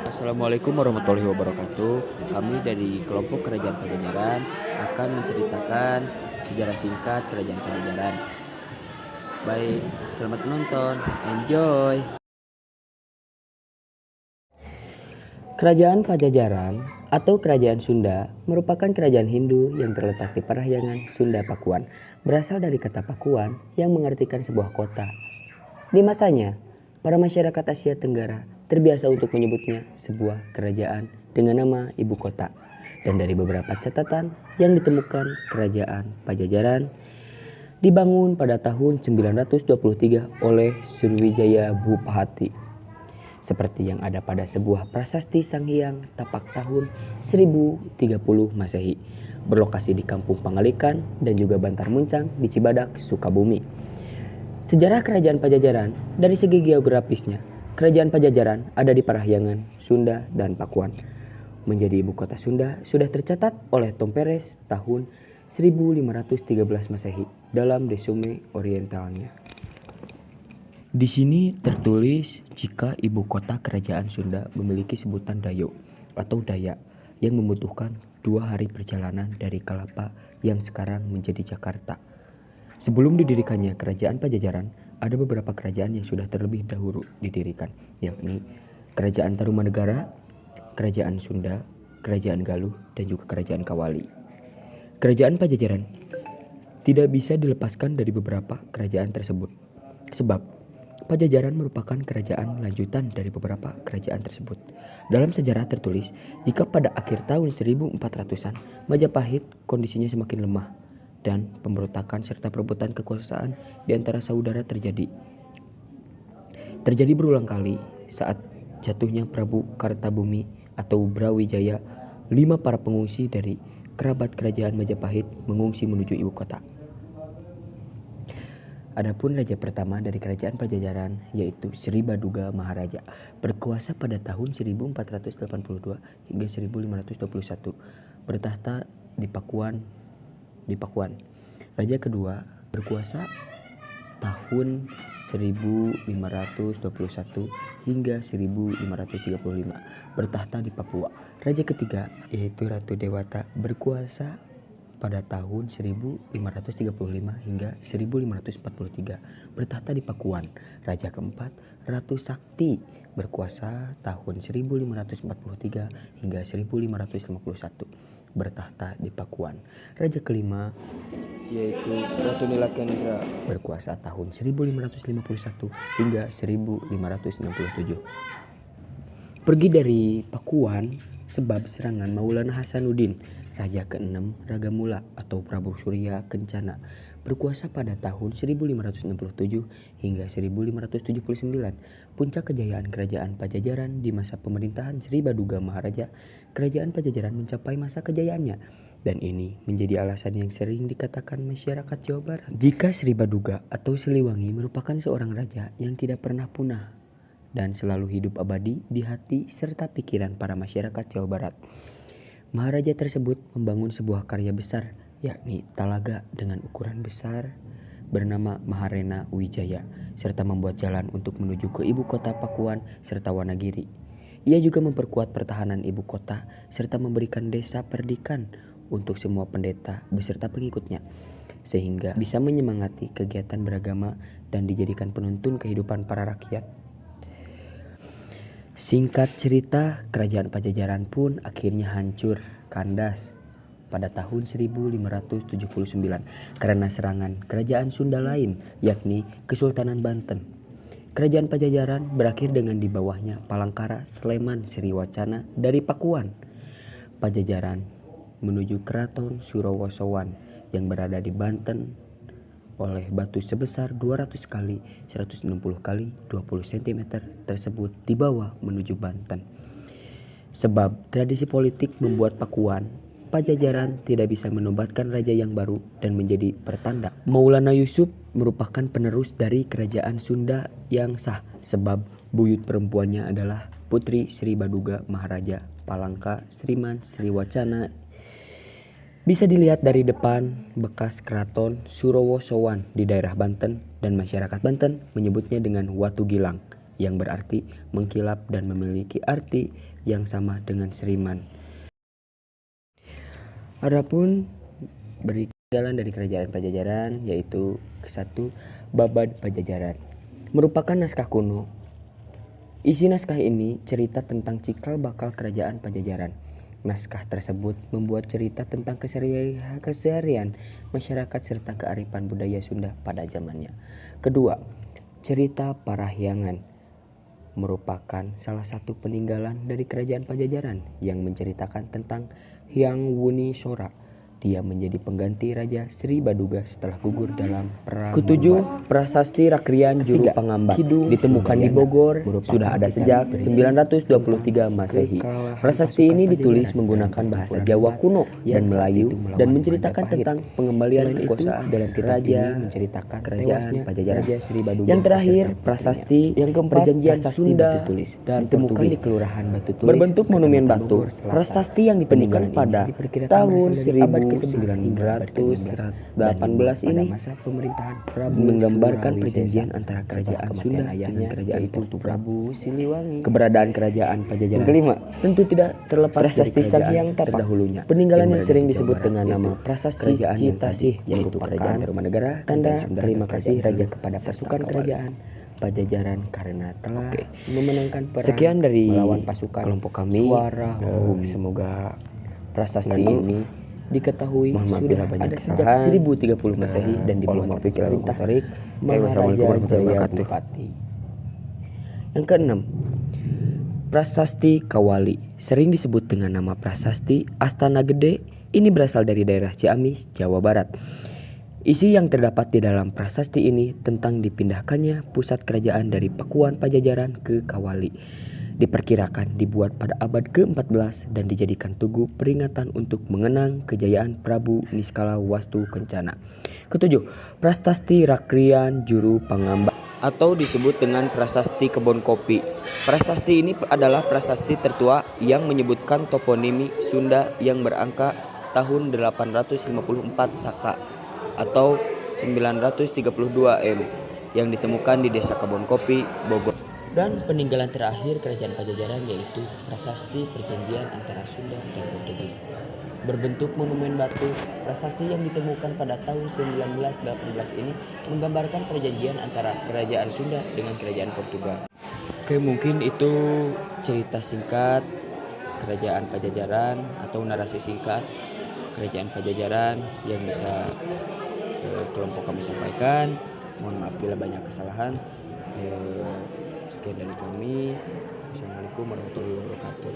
Assalamualaikum warahmatullahi wabarakatuh. Kami dari kelompok Kerajaan Pajajaran akan menceritakan sejarah singkat Kerajaan Pajajaran. Baik, selamat menonton. Enjoy. Kerajaan Pajajaran atau Kerajaan Sunda merupakan kerajaan Hindu yang terletak di Parahyangan, Sunda Pakuan. Berasal dari kata Pakuan yang mengartikan sebuah kota. Di masanya, para masyarakat Asia Tenggara terbiasa untuk menyebutnya sebuah kerajaan dengan nama ibu kota. Dan dari beberapa catatan yang ditemukan, Kerajaan Pajajaran dibangun pada tahun 923 oleh Sriwijaya Bhupati. Seperti yang ada pada sebuah prasasti Sanghyang Tapak tahun 1030 Masehi, berlokasi di Kampung Pangalikan dan juga Bantar Muncang di Cibadak, Sukabumi. Sejarah Kerajaan Pajajaran dari segi geografisnya, Kerajaan Pajajaran ada di Parahyangan, Sunda, dan Pakuan. Menjadi ibu kota Sunda sudah tercatat oleh Tom Perez tahun 1513 Masehi dalam resume orientalnya. Di sini tertulis jika ibu kota kerajaan Sunda memiliki sebutan Dayo atau Dayak yang membutuhkan 2 hari perjalanan dari Kalapa yang sekarang menjadi Jakarta. Sebelum didirikannya Kerajaan Pajajaran, ada beberapa kerajaan yang sudah terlebih dahulu didirikan, yakni Kerajaan Tarumanegara, Kerajaan Sunda, Kerajaan Galuh, dan juga Kerajaan Kawali. Kerajaan Pajajaran tidak bisa dilepaskan dari beberapa kerajaan tersebut, sebab Pajajaran merupakan kerajaan lanjutan dari beberapa kerajaan tersebut. Dalam sejarah tertulis, jika pada akhir tahun 1400-an, Majapahit kondisinya semakin lemah dan pemberontakan serta perebutan kekuasaan di antara saudara terjadi. Terjadi berulang kali saat jatuhnya Prabu Kartabumi atau Brawijaya, 5 para pengungsi dari kerabat kerajaan Majapahit mengungsi menuju ibu kota. Adapun raja pertama dari kerajaan Pajajaran yaitu Sri Baduga Maharaja, berkuasa pada tahun 1482 hingga 1521, bertahta di Pakuan. Raja kedua berkuasa tahun 1521 hingga 1535, bertahta di Papua. Raja ketiga yaitu Ratu Dewata berkuasa pada tahun 1535 hingga 1543, bertahta di Pakuan. Raja keempat, Ratu Sakti, berkuasa tahun 1543 hingga 1551, bertahta di Pakuan. Raja kelima Yaitu Ratu Nilakendra, berkuasa tahun 1551 hingga 1567. Pergi dari Pakuan sebab serangan Maulana Hasanuddin. Raja ke-6 Ragamula atau Prabu Surya Kencana, berkuasa pada tahun 1567 hingga 1579. Puncak kejayaan Kerajaan Pajajaran di masa pemerintahan Sri Baduga Maharaja, Kerajaan Pajajaran mencapai masa kejayaannya, dan ini menjadi alasan yang sering dikatakan masyarakat Jawa Barat jika Sri Baduga atau Siliwangi merupakan seorang raja yang tidak pernah punah dan selalu hidup abadi di hati serta pikiran para masyarakat Jawa Barat. Maharaja tersebut membangun sebuah karya besar, yakni talaga dengan ukuran besar bernama Maharena Wijaya, serta membuat jalan untuk menuju ke ibu kota Pakuan serta Wanagiri. Ia juga memperkuat pertahanan ibu kota serta memberikan desa perdikan untuk semua pendeta beserta pengikutnya, sehingga bisa menyemangati kegiatan beragama dan dijadikan penuntun kehidupan para rakyat. Singkat cerita, Kerajaan Pajajaran pun akhirnya hancur, kandas pada tahun 1579 karena serangan kerajaan Sunda lain, yakni Kesultanan Banten. Kerajaan Pajajaran berakhir dengan di bawahnya Palangkara Sleman Sriwacana dari Pakuan. Pajajaran menuju Keraton Surowosowan yang berada di Banten oleh batu sebesar 200 kali 160 kali 20 cm tersebut dibawa menuju Banten. Sebab tradisi politik membuat Pakuan, Pajajaran tidak bisa menobatkan raja yang baru dan menjadi pertanda. Maulana Yusuf merupakan penerus dari kerajaan Sunda yang sah, sebab buyut perempuannya adalah Putri Sri Baduga Maharaja Palangka Sriman Sriwacana. Bisa dilihat dari depan bekas keraton Surowosowan di daerah Banten, dan masyarakat Banten menyebutnya dengan Watu Gilang. yang berarti mengkilap dan memiliki arti yang sama dengan Seriman. Adapun peninggalan dari kerajaan Pajajaran yaitu ke-1 Babad Pajajaran, merupakan naskah kuno. Isi naskah ini cerita tentang cikal bakal kerajaan Pajajaran. Naskah tersebut membuat cerita tentang keseharian masyarakat serta kearifan budaya Sunda pada zamannya. Kedua, cerita Parahyangan merupakan salah satu peninggalan dari kerajaan Pajajaran yang menceritakan tentang Hyang Wuni Sora. Dia menjadi pengganti Raja Sri Baduga setelah gugur dalam perang. Ketujuh, Prasasti Rakrian Juru Pangambak ditemukan di Bogor, sudah ada sejak 923 Masehi. Prasasti ini ditulis menggunakan bahasa Jawa kuno dan Melayu dan menceritakan tentang pengembalian kekuasaan dalam raja, menceritakan kerajaan Pajajaran. Yang terakhir, prasasti yang keempat, perjanjian Sunda ditulis dan ditemukan di Kelurahan Batu Tulis berbentuk monumen batu. Prasasti yang ditemukan pada tahun 1918 ini masa pemerintahan Prabu menggambarkan perjanjian antara kerajaan Sunda dengan kerajaan Prabu Siliwangi. Keberadaan kerajaan Pajajaran kelima tentu tidak terlepas dari kerajaan terdahulunya. Peninggalan yang sering disebut dengan nama prasasti Citasih, yaitu kerajaan Tarumanegara, tanda terima kasih raja kepada pasukan kerajaan Pajajaran karena telah memenangkan perang. Sekian dari melawan pasukan kelompok kami. Semoga prasasti ini diketahui sudah ada sejak 1030 Masehi dan dibuat atas perintah Maharaja Jayabupati. Yang keenam, Prasasti Kawali sering disebut dengan nama Prasasti Astana Gede. Ini berasal dari daerah Ciamis, Jawa Barat. Isi yang terdapat di dalam prasasti ini tentang dipindahkannya pusat kerajaan dari Pakuan Pajajaran ke Kawali. Diperkirakan dibuat pada abad ke-14 dan dijadikan tugu peringatan untuk mengenang kejayaan Prabu Niskala Wastu Kencana. Ketujuh, Prasasti Rakrian Juru Pangambak atau disebut dengan Prasasti Kebon Kopi. Prasasti ini adalah prasasti tertua yang menyebutkan toponimi Sunda yang berangka tahun 854 Saka atau 932 M yang ditemukan di Desa Kebon Kopi, Bogor. Dan peninggalan terakhir kerajaan Pajajaran yaitu Prasasti Perjanjian antara Sunda dan Portugis. Berbentuk monumen batu, prasasti yang ditemukan pada tahun 1918 ini menggambarkan perjanjian antara kerajaan Sunda dengan kerajaan Portugal. Oke, mungkin itu cerita singkat kerajaan Pajajaran atau narasi singkat kerajaan Pajajaran yang bisa kelompok kami sampaikan. Mohon maaf bila banyak kesalahan. Sekian dari kami. Assalamualaikum warahmatullahi wabarakatuh.